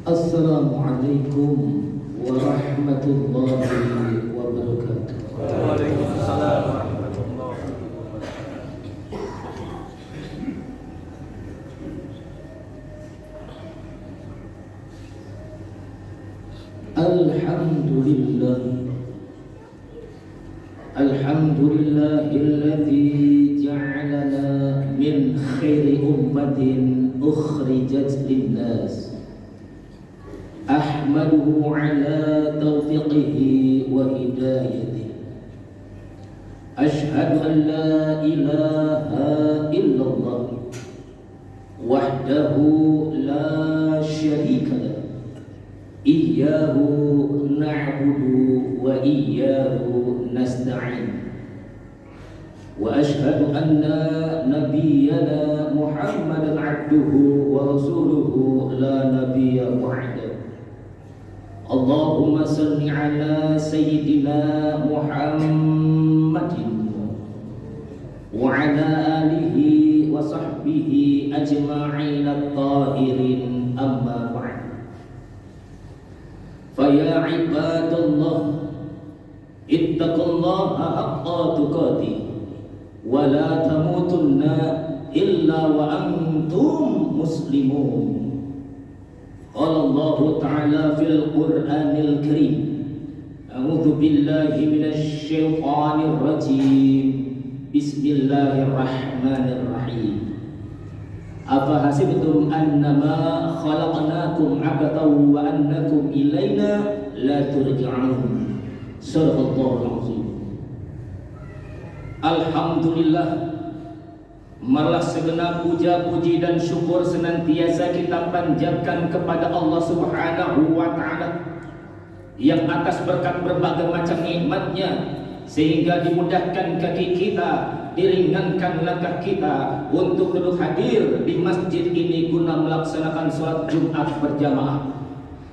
Assalamualaikum warahmatullahi wabarakatuh. Waalaikumsalam warahmatullahi wabarakatuh. Alhamdulillahilladzi ja'alana min khairi ummatin ukhrijat linnas. Ahmaduhu ala taufiqihi wa hidayatihi. Ashhadu an la ilaha illallah wahdahu la syarika lah. Iyyahu na'budu wa iyyahu nasta'in. Wa ashhadu anna nabiyyana Muhammadan 'abduhu wa rasuluhu la nabiyya ba'dahu. Allahumma salli ala sayyidina Muhammadin wa ala alihi wa sahbihi ajma'in at-tahirin, amma ba'd. Faya ibadallah, ittaqullaha haqqa tuqatih wa la tamutunna illa wa antum muslimun. Qala Allah Ta'ala fil Qur'anil Karim, a'udzu billahi minasy syaithanir rajim. Bismillahirrahmanirrahim. Afa hasibtum annama khalaqnakum 'abathan wa annakum ilaina la turja'un. Shadaqallahul azim. Alhamdulillah, malah segenap puja puji dan syukur senantiasa kita panjatkan kepada Allah Subhanahu wa ta'ala yang atas berkat berbagai macam nikmatnya sehingga dimudahkan kaki kita, diringankan langkah kita untuk duduk hadir di masjid ini guna melaksanakan sholat Jumat berjamaah.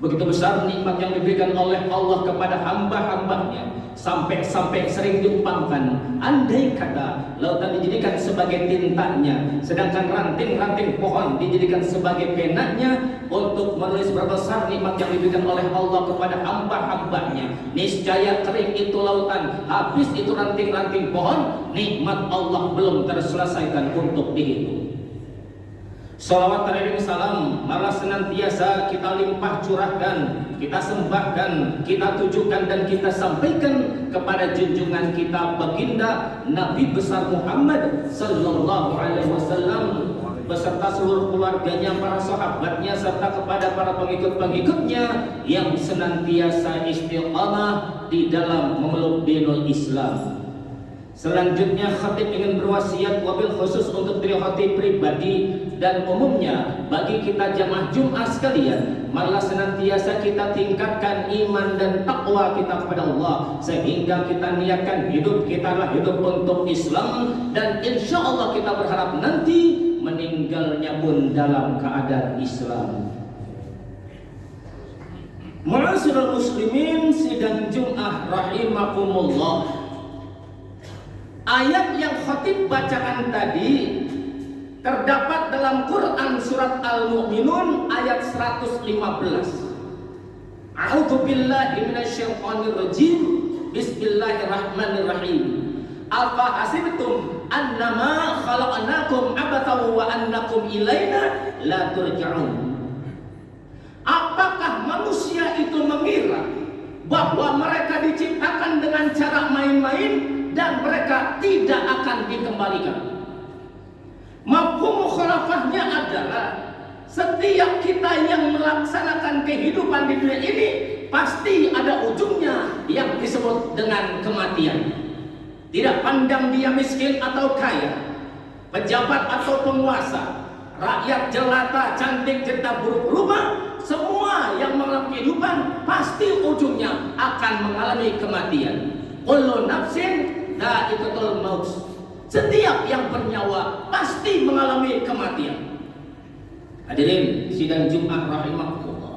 Begitu besar nikmat yang diberikan oleh Allah kepada hamba-hambanya, sampai-sampai sering diumpamkan, andai kata lautan dijadikan sebagai tintanya, sedangkan ranting-ranting pohon dijadikan sebagai penanya untuk menulis berapa besar nikmat yang diberikan oleh Allah kepada hamba-hambanya, niscaya kering itu lautan, habis itu ranting-ranting pohon, nikmat Allah belum terselesaikan untuk dihitung. Salawat dan salam malah senantiasa kita limpah curahkan, kita sembahkan, kita tujukan dan kita sampaikan kepada junjungan kita baginda Nabi besar Muhammad sallallahu alaihi wasallam beserta seluruh keluarganya, para sahabatnya serta kepada para pengikut-pengikutnya yang senantiasa istiqamah di dalam memeluk dinul Islam. Selanjutnya khatib ingin berwasiat wabil khusus untuk diri khatib pribadi dan umumnya bagi kita jamaah Jumat sekalian, malah senantiasa kita tingkatkan iman dan takwa kita kepada Allah sehingga kita niatkan hidup kita adalah hidup untuk Islam dan insya Allah kita berharap nanti meninggalnya pun dalam keadaan Islam. Ma'asyiral muslimin sidang Jumat rahimakumullah. Ayat yang khatib bacakan tadi terdapat dalam Quran surat Al-Mu'minun ayat 115. A'udzu billahi minasyaitonir rajim. Bismillahirrahmanirrahim. Afa hasibtum annama khalaqnakum abathan wa annakum ilaina la turja'un. Apakah manusia itu mengira bahwa mereka diciptakan dengan cara main-main dan mereka tidak akan dikembalikan? Mafhum mukhalafahnya adalah setiap kita yang melaksanakan kehidupan di dunia ini pasti ada ujungnya yang disebut dengan kematian. Tidak pandang dia miskin atau kaya, pejabat atau penguasa, rakyat jelata, cantik, jelata, buruk rupa, semua yang mengalami kehidupan pasti ujungnya akan mengalami kematian. Kullu nafsin dha'iqatul maut. Setiap yang bernyawa pasti mengalami kematian. Hadirin sidang Jumat rahimahullah.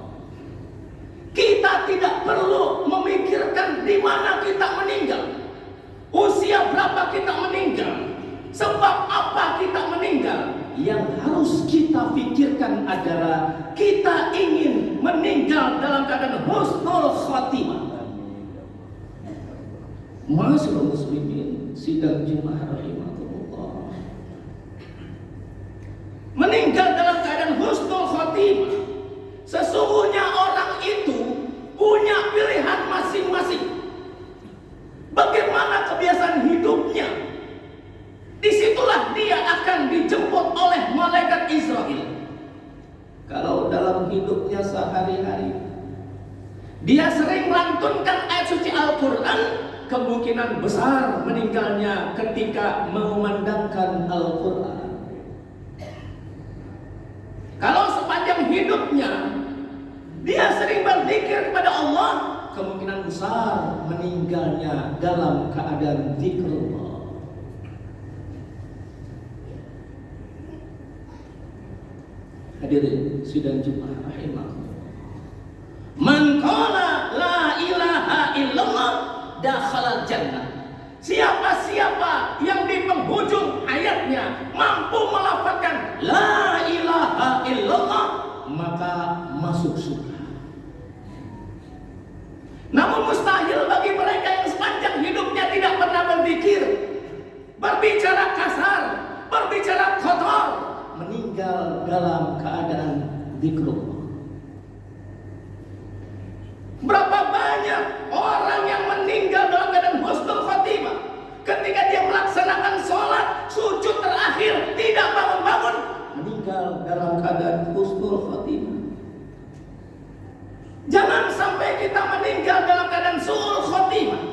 Kita tidak perlu memikirkan di mana kita meninggal, usia berapa kita meninggal, sebab apa kita meninggal. Yang harus kita pikirkan adalah kita ingin meninggal dalam keadaan husnul khatimah. Masyaallah muslimin sidang Jumat rahimahullah. Meninggal dalam keadaan husnul khatimah. Sesungguhnya orang itu punya pilihan masing-masing. Bagaimana kebiasaan hidupnya? Disitulah dia akan dijemput oleh malaikat Israel. Kalau dalam hidupnya sehari-hari dia sering melantunkan ayat suci Al-Quran, kemungkinan besar meninggalnya ketika mengumandangkan Al-Quran. Kalau sepanjang hidupnya dia sering berzikir kepada Allah, kemungkinan besar meninggalnya dalam keadaan zikrullah. Hadirin sidang Jumat rahimahullah. Man qala la ilaha illallah dakhala jannah. Siapa-siapa yang di penghujung hayatnya mampu melafazkan la ilaha illallah, maka masuk surga. Namun mustahil bagi mereka yang sepanjang hidupnya tidak pernah berzikir, berbicara kasar, berbicara kotor, meninggal dalam keadaan zikrullah. Berapa banyak orang yang meninggal dalam keadaan husnul khatimah, ketika dia melaksanakan sholat sujud terakhir tidak bangun-bangun, meninggal dalam keadaan husnul khatimah. Jangan sampai kita meninggal dalam keadaan su'ul khatimah.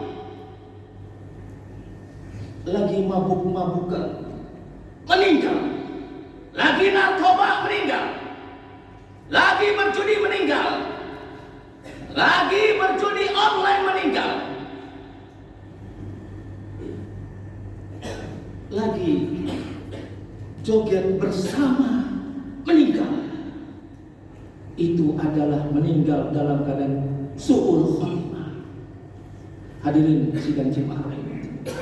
Lagi mabuk-mabukan, meninggal. Lagi narkoba, meninggal. Lagi berjudi, meninggal. Lagi berjudi online, meninggal. Lagi joget bersama, meninggal. Itu adalah meninggal dalam keadaan su'ul khatimah. Hadirin sidang Jumat rahimahullah.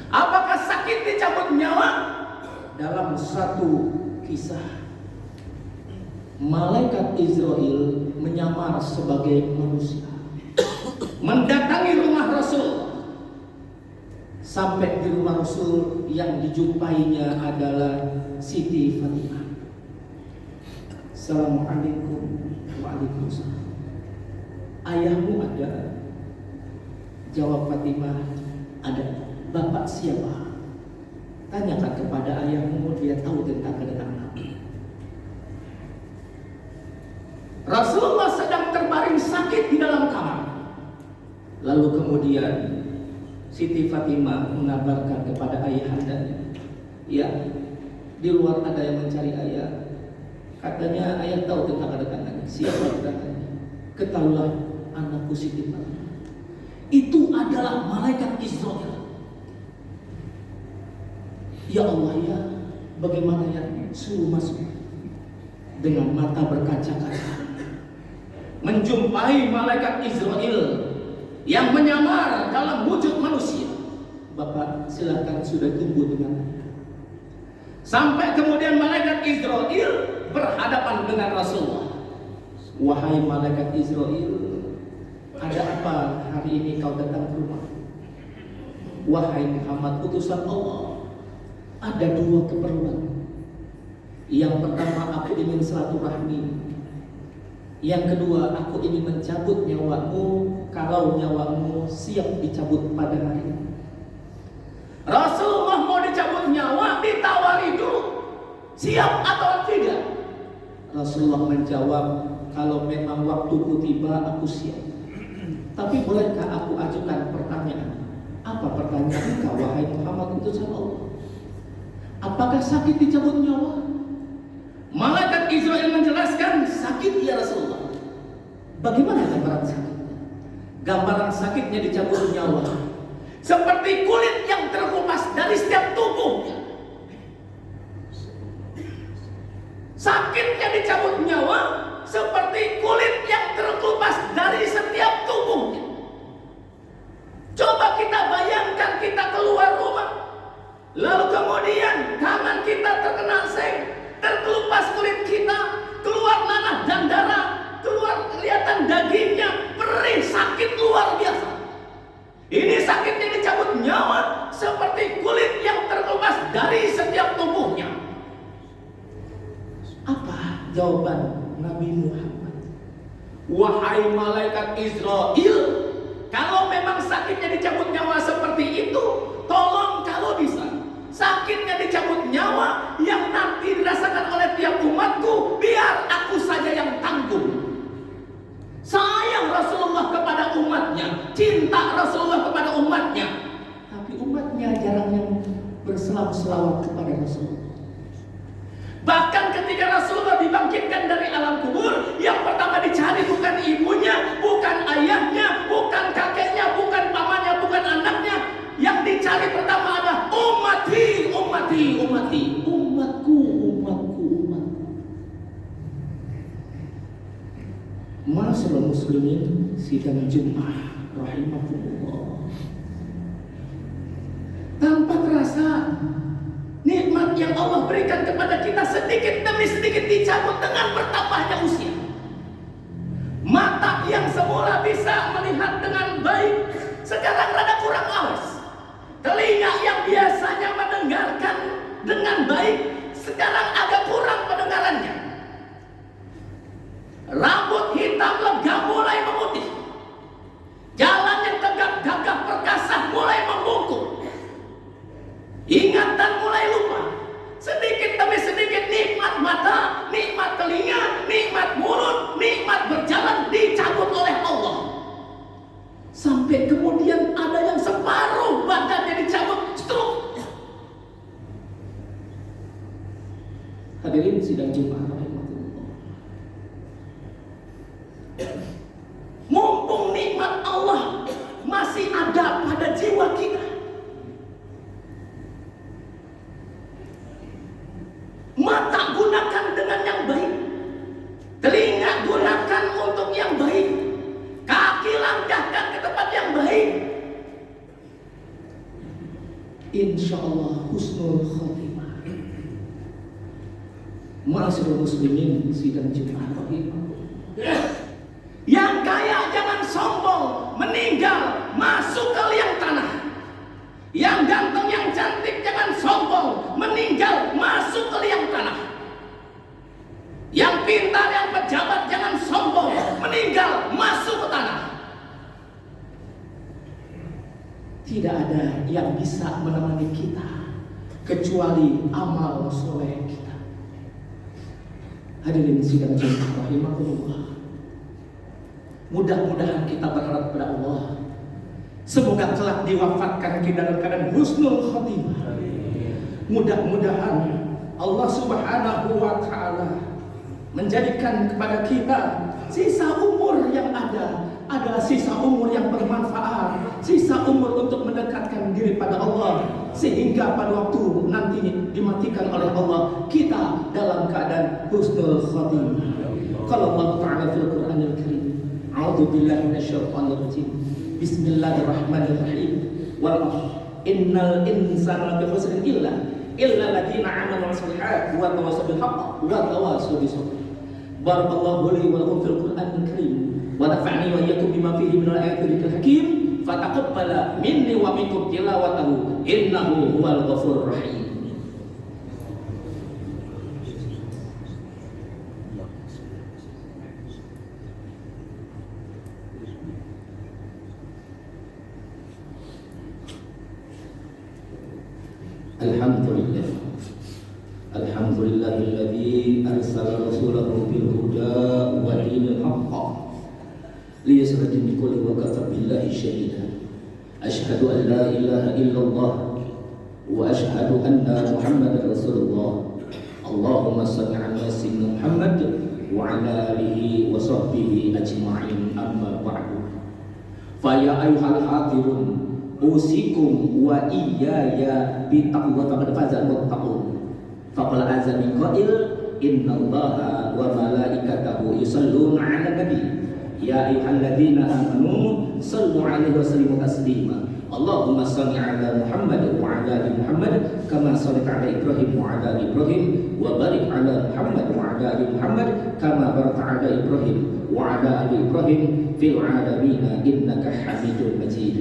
Apakah sakit dicabut nyawa? Dalam satu kisah, malaikat Israel menyamar sebagai manusia, mendatangi rumah Rasul. Sampai di rumah Rasul, yang dijumpainya adalah Siti Fatimah. Assalamualaikum. Waalaikumsalam. Ayahmu ada? Jawab Fatimah, ada. Bapak siapa? Tanyakan kepada ayahmu, dia tahu tentang kedatangan Nabi. Rasulullah sedang terbaring sakit di dalam kamar. Lalu kemudian Siti Fatimah mengabarkan kepada ayahandanya, ya, di luar ada yang mencari ayah. Katanya ayah tahu tentang kedatangannya. Siapa kedatangannya? Ketahuilah anakku Siti Fatimah. Itu adalah malaikat Israel. Ya Allah, ya, bagaimana ya, suruh masuk. Dengan mata berkaca-kaca menjumpai malaikat Israel yang menyamar dalam wujud manusia. Bapak silakan, sudah tunggu dengan ayah. Sampai kemudian malaikat Israel berhadapan dengan Rasulullah. Wahai malaikat Israel, ada apa hari ini kau datang ke rumah? Wahai Muhammad, utusan Allah, ada dua keperluan. Yang pertama, aku ingin silaturahmi. Yang kedua, aku ingin mencabut nyawamu kalau nyawamu siap dicabut pada hari ini. Rasulullah mau dicabut nyawa, ditawari dulu, siap atau tidak? Rasulullah menjawab, kalau memang waktuku tiba, aku siap. Tapi bolehkah aku ajukan pertanyaan? Apa pertanyaan kau, wahai Muhammad utusan Allah? Apakah sakit dicabut nyawa? Malaikat Israel menjelaskan, sakit ya Rasulullah. Bagaimana gambaran sakitnya? Gambaran sakitnya dicabut nyawa seperti kulit yang terkupas dari setiap tubuhnya. Sakitnya dicabut nyawa seperti kulit yang terkelupas dari setiap tubuhnya. Coba kita bayangkan, kita keluar rumah, lalu kemudian tangan kita terkena seng, terkelupas kulit kita, keluar nanah dan darah, keluar luar biasa. Ini sakitnya dicabut nyawa seperti kulit yang terkelupas dari setiap tubuhnya. Apa jawaban Nabi Muhammad? Wahai malaikat Israel, kalau memang sakitnya dicabut nyawa seperti itu, tolong kalau bisa sakitnya dicabut nyawa yang nanti dirasakan oleh tiap umatku, biar aku saja yang tanggung. Sayang Rasulullah kepada umatnya, cinta Rasulullah kepada umatnya, tapi umatnya jarang yang berselawat kepada Rasulullah. Bahkan ketika Rasulullah dibangkitkan dari alam kubur, yang pertama dicari bukan ibunya, bukan ayahnya, bukan kakeknya, bukan pamannya, bukan anaknya. Yang dicari pertama adalah ummati, ummati, ummati, umatku, umatku, umatku. Ma'asyiral muslimin, sidang Jumat rahimahullah. Tanpa terasa nikmat yang Allah berikan kepada kita sedikit demi sedikit dicabut dengan bertambahnya usia. Mata yang semula bisa melihat dengan baik sekarang rada kurang awas. Telinga yang biasanya mendengarkan dengan baik sekarang agak kurang pendengarannya. Rambut hitam legam mulai memutih. Jalan yang tegak gagah perkasa mulai membungkuk. Ingatan mulai lupa. Sedikit demi sedikit nikmat mata, nikmat telinga, nikmat mulut, nikmat berjalan dicabut oleh Allah. Sampai kemudian ada yang separuh badannya dicabut, stroke. Hadirin sidang Jumat. Mumpung nikmat Allah masih ada pada jiwa kita, mata gunakan dengan yang baik, telinga gunakan untuk yang baik, kaki langkahkan ke tempat yang baik. Insya Allah husnul khotimah. Ma'asyiral muslimin sidang Jumat. Yang kaya jangan sombong, meninggal masuk ke liang tanah. Yang ganteng yang cantik jangan sombong, meninggal masuk ke liang tanah. Yang pintar yang pejabat jangan sombong, meninggal masuk ke tanah. Tidak ada yang bisa menemani kita kecuali amal soleh kita. Hadirin sidang Jumat rahimahullah. Mudah-mudahan kita berharap kepada Allah, semoga kelak diwafatkan kita dalam keadaan husnul khotimah. Mudah-mudahan Allah Subhanahu wa Ta'ala menjadikan kepada kita sisa umur yang ada adalah sisa umur yang bermanfaat, sisa umur untuk mendekatkan diri pada Allah, sehingga pada waktu nanti dimatikan oleh Allah kita dalam keadaan husnul khotimah. Kalau Allah Ta'ala fil Qur'anil Karim, a'udzu billahi minasyaitonir rajim. Bismillahirrahmanirrahim. Wal 'ashr innal insana lafi khusrin illa alladziina 'amanu shalihat wa tawassaw bil haqq wa tawassaw bis sabr. Barakallahu li wa lakum fil Qur'anil Karim wa nafa'ani wa iyyakum bima fihi minal ayatil hakim. Fataqabbala minni wa minkum tilawatahu innahu huwal ghafurur rahim. Alhamdulillahilladzi arsala rasulahu bil huda wa dinil haqq liyusra din kulli wa kafa billahi shahida. Asyhadu an la ilaha illallah wa asyhadu anna Muhammadar Rasulullah. Allahumma shalli ala sayyidina Muhammad wa ala alihi wa sahbihi ajma'in, amma ba'du. Fa ya ayyuhal hadirun usikum wa iyaya bi taqwa faqad faza muttaqun. Faqala azza min qail innallaha wa malaikatahu yusalluna 'alan nabi ya ayyuhalladzina amanu sallu 'alaihi wa sallimu taslima. Allahumma salli ala Muhammad wa ala ali Muhammad kama shallaita ala Ibrahim wa ala ali Ibrahim wa barik ala Muhammad wa ala ali Muhammad kama barakta ala Ibrahim wa ala ali Ibrahim fil alamin innaka Hamidum Majid.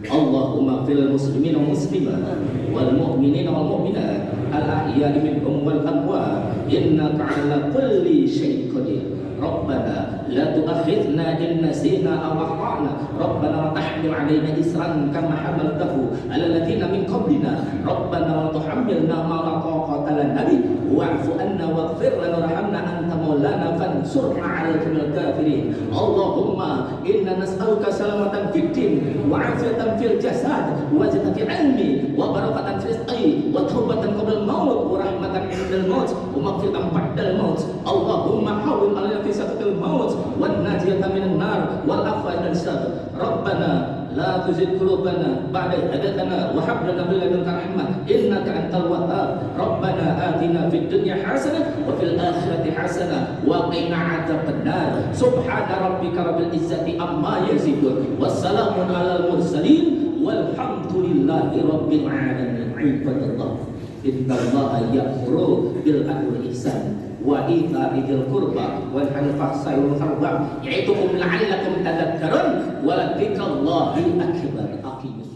Allahumma fil muslimin wal muslimat wal mu'minin wal mu'minat al ahya'i minhum wal amwat innaka ala kulli syai'in qadir. Rabbana la tu'akhidhna in nasina aw akhtana. Rabbana la tahmil 'alaina isran kama hamaltahu 'ala alladziina min qablina. Rabbana la tuhammilna ma la taqata lana bihi wa'fu 'anna waghfir lana warhamna anta maulana fansurna 'alal qawmil kafirin. Allahumma inna nas'aluka salamatan fid din wa 'afiyatan fil jasad wa ziyadatan fil 'ilmi wa barakatan fil rizqi wa taubatan qabla al-maut wa rahmatan 'indal maut wa maghfiratan ba'dal maut. Allahumma hawwin 'alaina fi sakatil maut wan najiyata minan nar wal afwa dan sabr. Rabbana la tuzigh qulubana ba'da idh hadaytana wa hab lana min ladunka rahmah innaka antal wahhab. Rabbana atina fid dunya hasanah wa fil akhirati hasanah wa qina adzabannar. Subhana rabbika rabbil izzati amma yasifun wassalamun alal mursalin walhamdulillahi rabbil alamin. Ibadallah, innallaha ya'muru bil 'adli wal ihsan wa ita'i dzil qurba wa yanha 'anil fahsya'i wal munkari ya'idukum la'allakum tadhakkarun wa la dzikrullahi akbar. Aqimus